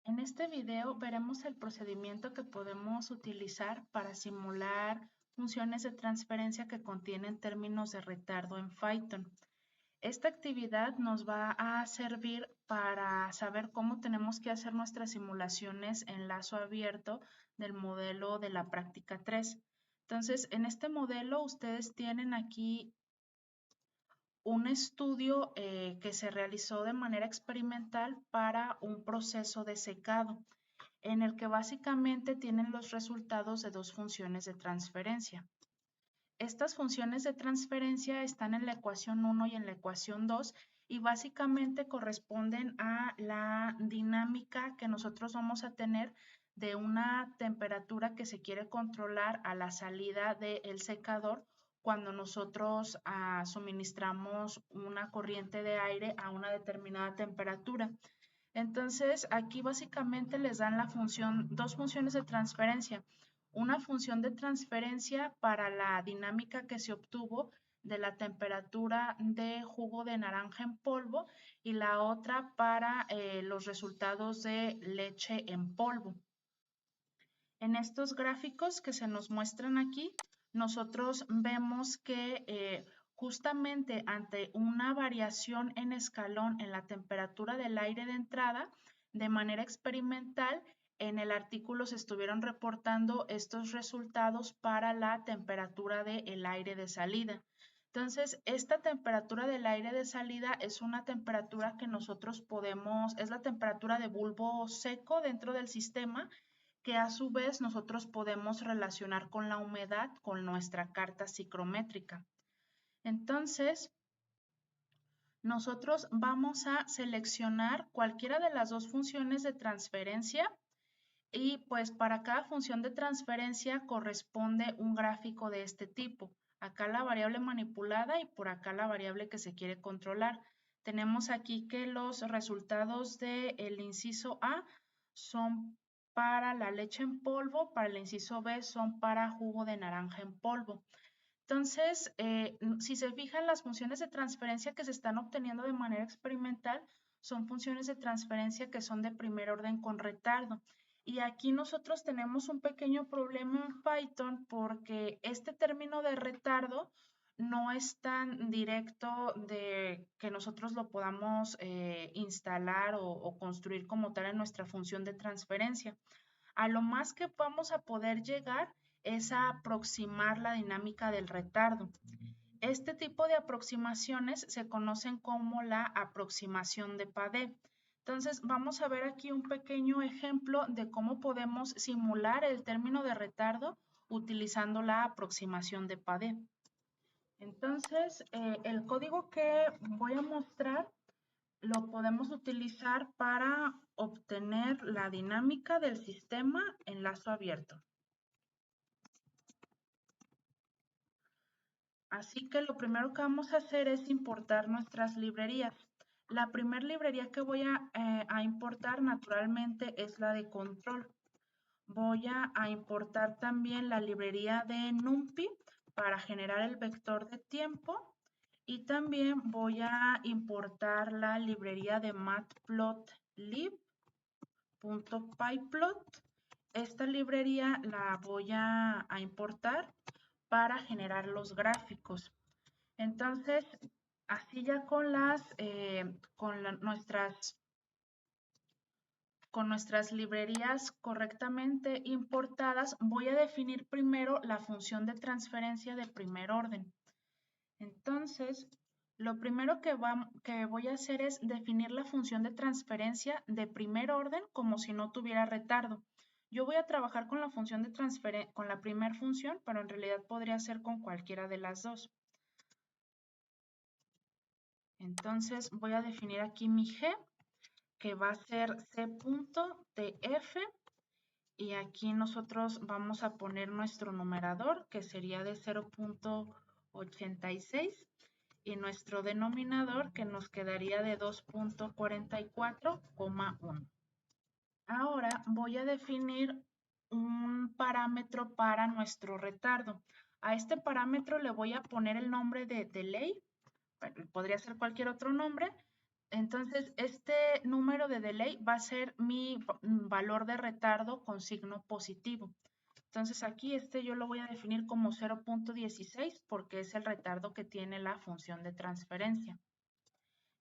En este video veremos el procedimiento que podemos utilizar para simular funciones de transferencia que contienen términos de retardo en Python. Esta actividad nos va a servir para saber cómo tenemos que hacer nuestras simulaciones en lazo abierto del modelo de la práctica 3. Entonces, en este modelo ustedes tienen aquí un estudio que se realizó de manera experimental para un proceso de secado, en el que básicamente tienen los resultados de dos funciones de transferencia. Estas funciones de transferencia están en la ecuación 1 y en la ecuación 2 y básicamente corresponden a la dinámica que nosotros vamos a tener de una temperatura que se quiere controlar a la salida del secador cuando nosotros suministramos una corriente de aire a una determinada temperatura. Entonces, aquí básicamente les dan dos funciones de transferencia. Una función de transferencia para la dinámica que se obtuvo de la temperatura de jugo de naranja en polvo y la otra para los resultados de leche en polvo. En estos gráficos que se nos muestran aquí, nosotros vemos que justamente ante una variación en escalón en la temperatura del aire de entrada, de manera experimental, en el artículo se estuvieron reportando estos resultados para la temperatura del aire de salida. Entonces, esta temperatura del aire de salida es una temperatura que nosotros es la temperatura de bulbo seco dentro del sistema, que a su vez nosotros podemos relacionar con la humedad con nuestra carta psicométrica. Entonces, nosotros vamos a seleccionar cualquiera de las dos funciones de transferencia y pues para cada función de transferencia corresponde un gráfico de este tipo. Acá la variable manipulada y por acá la variable que se quiere controlar. Tenemos aquí que los resultados del inciso A son para la leche en polvo, para el inciso B son para jugo de naranja en polvo. Entonces, si se fijan, las funciones de transferencia que se están obteniendo de manera experimental son funciones de transferencia que son de primer orden con retardo. Y aquí nosotros tenemos un pequeño problema en Python porque este término de retardo no es tan directo de que nosotros lo podamos instalar o construir como tal en nuestra función de transferencia. A lo más que vamos a poder llegar es a aproximar la dinámica del retardo. Este tipo de aproximaciones se conocen como la aproximación de Padé. Entonces, vamos a ver aquí un pequeño ejemplo de cómo podemos simular el término de retardo utilizando la aproximación de Padé. Entonces, el código que voy a mostrar lo podemos utilizar para obtener la dinámica del sistema en lazo abierto. Así que lo primero que vamos a hacer es importar nuestras librerías. La primera librería que voy a importar naturalmente es la de control. Voy a importar también la librería de NumPy para generar el vector de tiempo y también voy a importar la librería de matplotlib.pyplot. Esta librería la voy a importar para generar los gráficos. Entonces, así ya con nuestras librerías correctamente importadas, voy a definir primero la función de transferencia de primer orden. Entonces, lo primero que voy a hacer es definir la función de transferencia de primer orden como si no tuviera retardo. Yo voy a trabajar con la función de transferencia, con la primera función, pero en realidad podría ser con cualquiera de las dos. Entonces voy a definir aquí mi g, que va a ser c.tf, y aquí nosotros vamos a poner nuestro numerador, que sería de 0.86, y nuestro denominador, que nos quedaría de 2.44,1. Ahora voy a definir un parámetro para nuestro retardo. A este parámetro le voy a poner el nombre de delay, podría ser cualquier otro nombre, Entonces, este número de delay va a ser mi valor de retardo con signo positivo. Entonces, aquí yo lo voy a definir como 0.16 porque es el retardo que tiene la función de transferencia.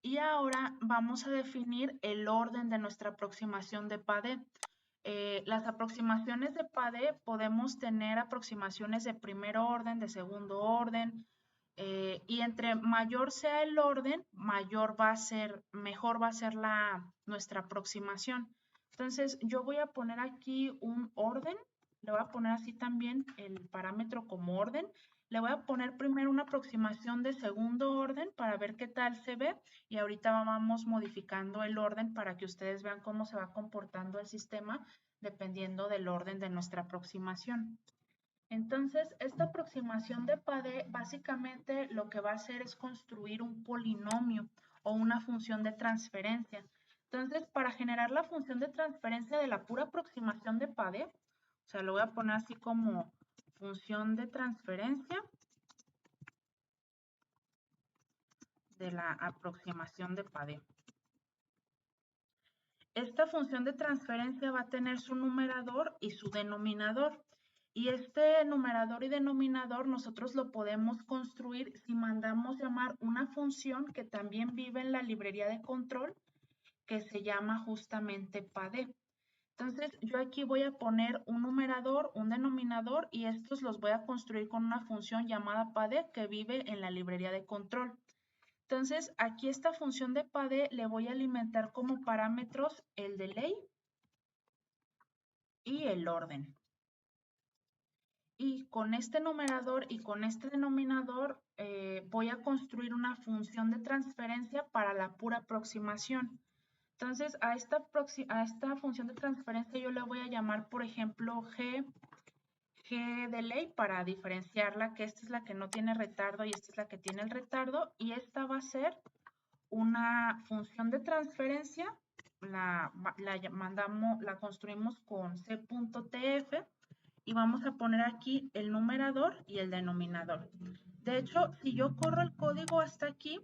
Y ahora vamos a definir el orden de nuestra aproximación de PADE. Las aproximaciones de PADE podemos tener aproximaciones de primer orden, de segundo orden, y entre mayor sea el orden, mejor va a ser nuestra aproximación. Entonces, yo voy a poner aquí un orden, le voy a poner así también el parámetro como orden. Le voy a poner primero una aproximación de segundo orden para ver qué tal se ve y ahorita vamos modificando el orden para que ustedes vean cómo se va comportando el sistema dependiendo del orden de nuestra aproximación. Entonces, esta aproximación de PADE básicamente lo que va a hacer es construir un polinomio o una función de transferencia. Entonces, para generar la función de transferencia de la pura aproximación de PADE, o sea, lo voy a poner así como función de transferencia de la aproximación de PADE. Esta función de transferencia va a tener su numerador y su denominador. Y este numerador y denominador nosotros lo podemos construir si mandamos llamar una función que también vive en la librería de control que se llama justamente PADE. Entonces yo aquí voy a poner un numerador, un denominador y estos los voy a construir con una función llamada PADE que vive en la librería de control. Entonces, aquí esta función de PADE le voy a alimentar como parámetros el delay y el orden. Y con este numerador y con este denominador voy a construir una función de transferencia para la pura aproximación. Entonces, a esta función de transferencia yo le voy a llamar, por ejemplo, G delay para diferenciarla, que esta es la que no tiene retardo y esta es la que tiene el retardo. Y esta va a ser una función de transferencia, la construimos con c.tf y vamos a poner aquí el numerador y el denominador. De hecho, si yo corro el código hasta aquí,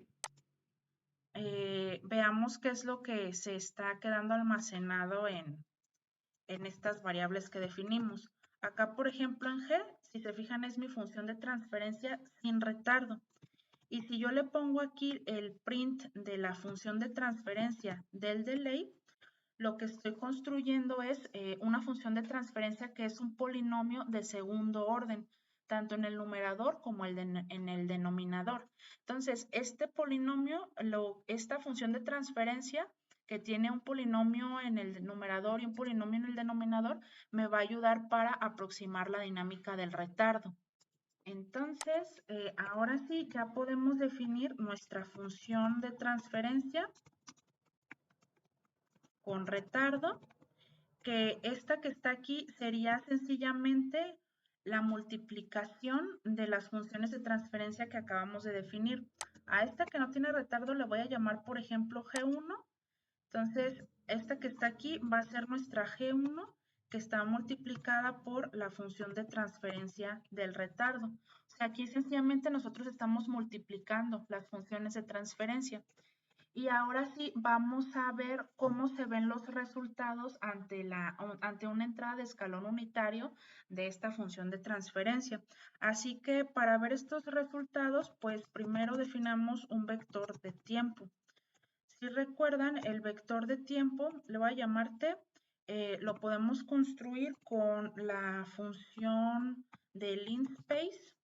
veamos qué es lo que se está quedando almacenado en estas variables que definimos. Acá, por ejemplo, en G, si se fijan, es mi función de transferencia sin retardo. Y si yo le pongo aquí el print de la función de transferencia del delay, lo que estoy construyendo es una función de transferencia que es un polinomio de segundo orden, tanto en el numerador como en el denominador. Entonces, este polinomio, esta función de transferencia que tiene un polinomio en el numerador y un polinomio en el denominador, me va a ayudar para aproximar la dinámica del retardo. Entonces, ahora sí, ya podemos definir nuestra función de transferencia con retardo, que esta que está aquí sería sencillamente la multiplicación de las funciones de transferencia que acabamos de definir. A esta que no tiene retardo le voy a llamar, por ejemplo, G1. Entonces, esta que está aquí va a ser nuestra G1, que está multiplicada por la función de transferencia del retardo. O sea, aquí sencillamente nosotros estamos multiplicando las funciones de transferencia. Y ahora sí, vamos a ver cómo se ven los resultados ante una entrada de escalón unitario de esta función de transferencia. Así que para ver estos resultados, pues primero definamos un vector de tiempo. Si recuerdan, el vector de tiempo, le voy a llamar t, lo podemos construir con la función de linspace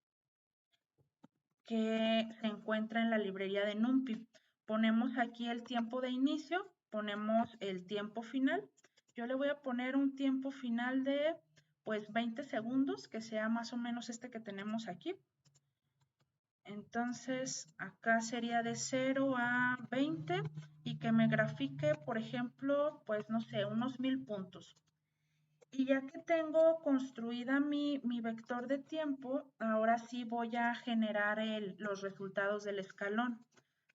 que se encuentra en la librería de NumPy. Ponemos aquí el tiempo de inicio, ponemos el tiempo final. Yo le voy a poner un tiempo final de pues 20 segundos, que sea más o menos este que tenemos aquí. Entonces, acá sería de 0 a 20 y que me grafique, por ejemplo, pues no sé, unos 1000 puntos. Y ya que tengo construida mi vector de tiempo, ahora sí voy a generar los resultados del escalón.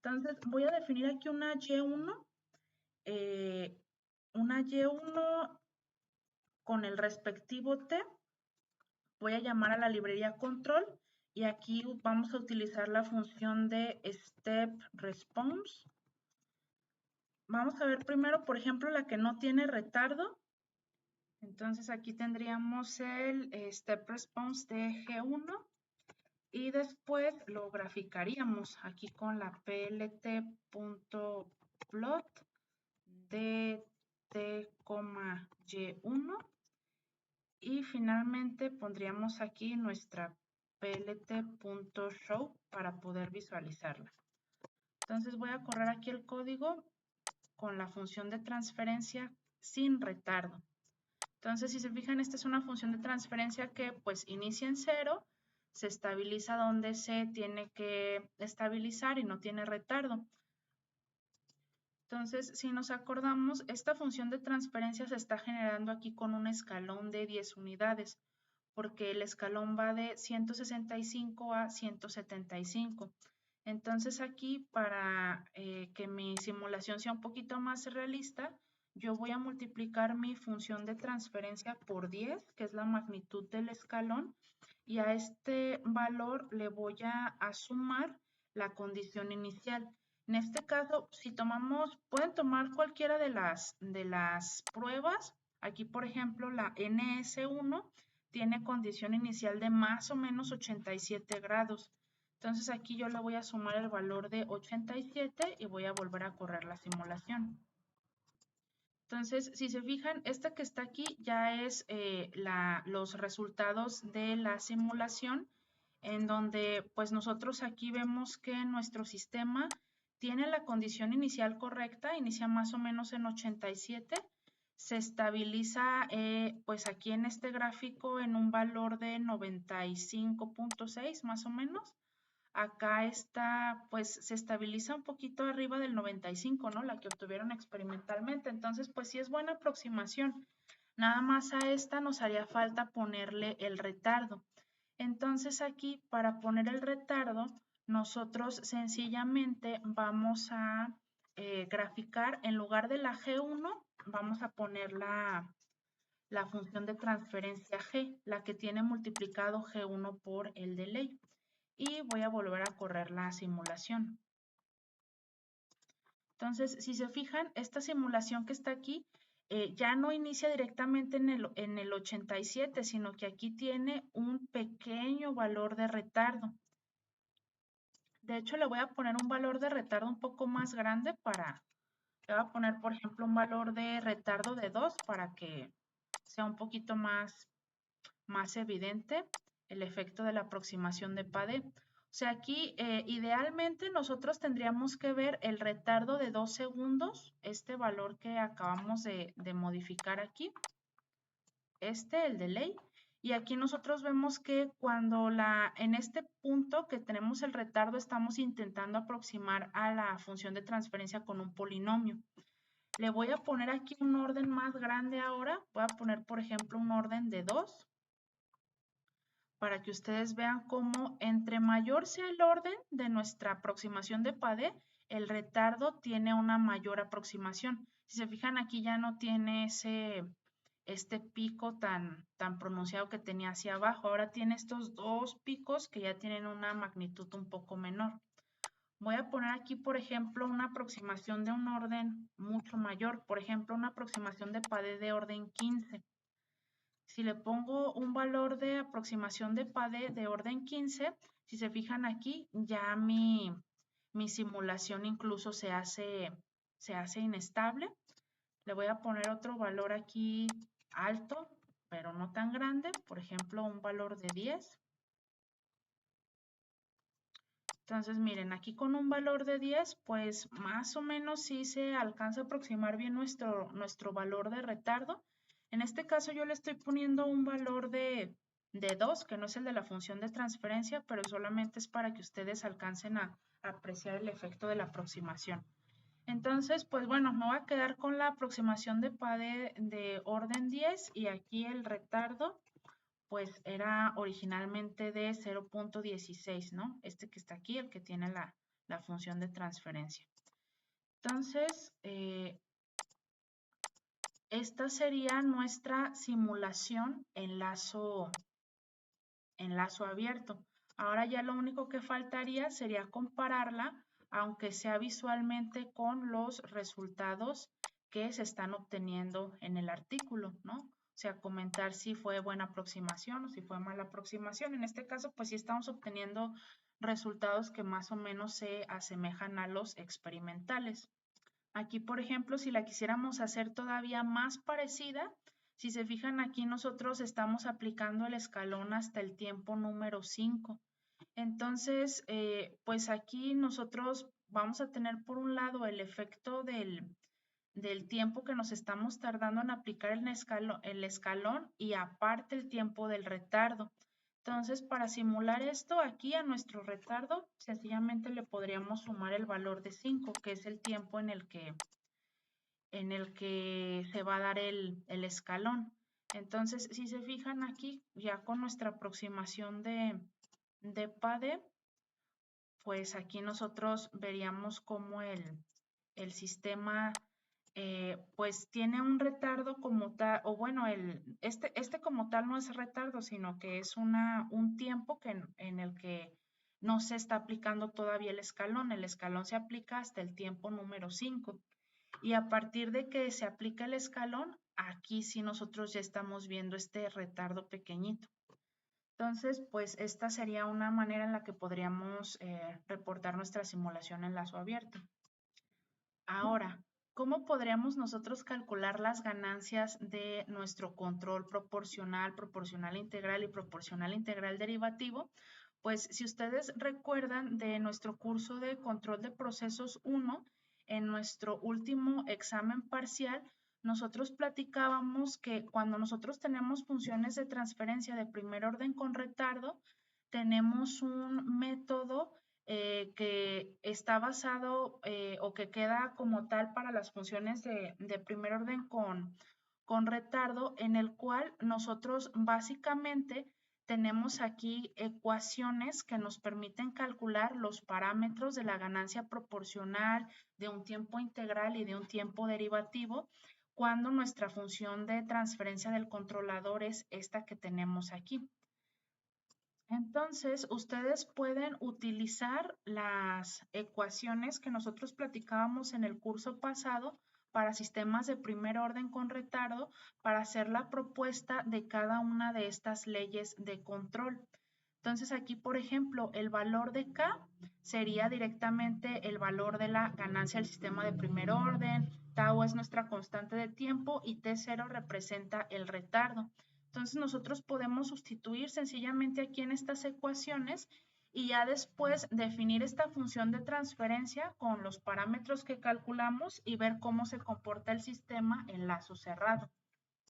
Entonces, voy a definir aquí una Y1, con el respectivo t. Voy a llamar a la librería control y aquí vamos a utilizar la función de step response vamos a ver primero, por ejemplo, la que no tiene retardo. Entonces aquí tendríamos el step response de G1 y después lo graficaríamos aquí con la plt.plot de t, y1 y finalmente pondríamos aquí nuestra plt.show para poder visualizarla. Entonces voy a correr aquí el código con la función de transferencia sin retardo. Entonces, si se fijan, esta es una función de transferencia que pues inicia en 0, se estabiliza donde se tiene que estabilizar y no tiene retardo. Entonces, si nos acordamos, esta función de transferencia se está generando aquí con un escalón de 10 unidades, porque el escalón va de 165 a 175. Entonces aquí, para que mi simulación sea un poquito más realista, yo voy a multiplicar mi función de transferencia por 10, que es la magnitud del escalón, y a este valor le voy a sumar la condición inicial. En este caso, si tomamos, pueden tomar cualquiera de las pruebas. Aquí, por ejemplo, la NS1 tiene condición inicial de más o menos 87 grados. Entonces aquí yo le voy a sumar el valor de 87 y voy a volver a correr la simulación. Entonces, si se fijan, esta que está aquí ya es los resultados de la simulación, en donde pues nosotros aquí vemos que nuestro sistema tiene la condición inicial correcta, inicia más o menos en 87, se estabiliza pues aquí en este gráfico en un valor de 95.6 más o menos. Acá está, pues se estabiliza un poquito arriba del 95, ¿no? La que obtuvieron experimentalmente. Entonces, pues sí es buena aproximación. Nada más a esta nos haría falta ponerle el retardo. Entonces aquí, para poner el retardo, nosotros sencillamente vamos a graficar, en lugar de la G1, vamos a poner la función de transferencia G, la que tiene multiplicado G1 por el delay. Y voy a volver a correr la simulación. Entonces, si se fijan, esta simulación que está aquí ya no inicia directamente en el 87, sino que aquí tiene un pequeño valor de retardo. De hecho, le voy a poner un valor de retardo un poco más grande le voy a poner, por ejemplo, un valor de retardo de 2 para que sea un poquito más evidente el efecto de la aproximación de PADE. O sea, aquí idealmente nosotros tendríamos que ver el retardo de 2 segundos, este valor que acabamos de modificar aquí, el delay. Y aquí nosotros vemos que cuando en este punto que tenemos el retardo estamos intentando aproximar a la función de transferencia con un polinomio. Le voy a poner aquí un orden más grande ahora. Voy a poner, por ejemplo, un orden de 2. Para que ustedes vean cómo entre mayor sea el orden de nuestra aproximación de PADE, el retardo tiene una mayor aproximación. Si se fijan, aquí ya no tiene este pico tan pronunciado que tenía hacia abajo. Ahora tiene estos dos picos que ya tienen una magnitud un poco menor. Voy a poner aquí, por ejemplo, una aproximación de un orden mucho mayor. Por ejemplo, una aproximación de PADE de orden 15. Si le pongo un valor de aproximación de PADE de orden 15, si se fijan aquí, ya mi simulación incluso se hace inestable. Le voy a poner otro valor aquí alto, pero no tan grande, por ejemplo, un valor de 10. Entonces, miren, aquí con un valor de 10, pues más o menos sí se alcanza a aproximar bien nuestro valor de retardo. En este caso yo le estoy poniendo un valor de 2, que no es el de la función de transferencia, pero solamente es para que ustedes alcancen a apreciar el efecto de la aproximación. Entonces, pues bueno, me voy a quedar con la aproximación de PADE de orden 10 y aquí el retardo pues era originalmente de 0.16, ¿no? Este que está aquí, el que tiene la función de transferencia. Entonces, esta sería nuestra simulación en lazo abierto. Ahora ya lo único que faltaría sería compararla aunque sea visualmente con los resultados que se están obteniendo en el artículo, ¿no? O sea, comentar si fue buena aproximación o si fue mala aproximación. En este caso, pues sí estamos obteniendo resultados que más o menos se asemejan a los experimentales. Aquí, por ejemplo, si la quisiéramos hacer todavía más parecida, si se fijan aquí nosotros estamos aplicando el escalón hasta el tiempo número 5. Entonces, pues aquí nosotros vamos a tener por un lado el efecto del tiempo que nos estamos tardando en aplicar el escalón y aparte el tiempo del retardo. Entonces, para simular esto, aquí a nuestro retardo, sencillamente le podríamos sumar el valor de 5, que es el tiempo en el que se va a dar el escalón. Entonces, si se fijan aquí, ya con nuestra aproximación de PADE, pues aquí nosotros veríamos cómo el sistema pues tiene un retardo como tal, o bueno, este como tal no es retardo, sino que es un tiempo en el que no se está aplicando todavía el escalón se aplica hasta el tiempo número 5. Y a partir de que se aplica el escalón, aquí sí nosotros ya estamos viendo este retardo pequeñito. Entonces, pues esta sería una manera en la que podríamos reportar nuestra simulación en lazo abierto. Ahora, ¿cómo podríamos nosotros calcular las ganancias de nuestro control proporcional, proporcional integral y proporcional integral derivativo? Pues si ustedes recuerdan de nuestro curso de control de procesos 1, en nuestro último examen parcial, nosotros platicábamos que cuando nosotros tenemos funciones de transferencia de primer orden con retardo, tenemos un método que está basado o que queda como tal para las funciones de primer orden con retardo, en el cual nosotros básicamente tenemos aquí ecuaciones que nos permiten calcular los parámetros de la ganancia proporcional, de un tiempo integral y de un tiempo derivativo, cuando nuestra función de transferencia del controlador es esta que tenemos aquí. Entonces, ustedes pueden utilizar las ecuaciones que nosotros platicábamos en el curso pasado para sistemas de primer orden con retardo para hacer la propuesta de cada una de estas leyes de control. Entonces, aquí, por ejemplo, el valor de K sería directamente el valor de la ganancia del sistema de primer orden, tau es nuestra constante de tiempo y T0 representa el retardo. Entonces nosotros podemos sustituir sencillamente aquí en estas ecuaciones y ya después definir esta función de transferencia con los parámetros que calculamos y ver cómo se comporta el sistema en lazo cerrado.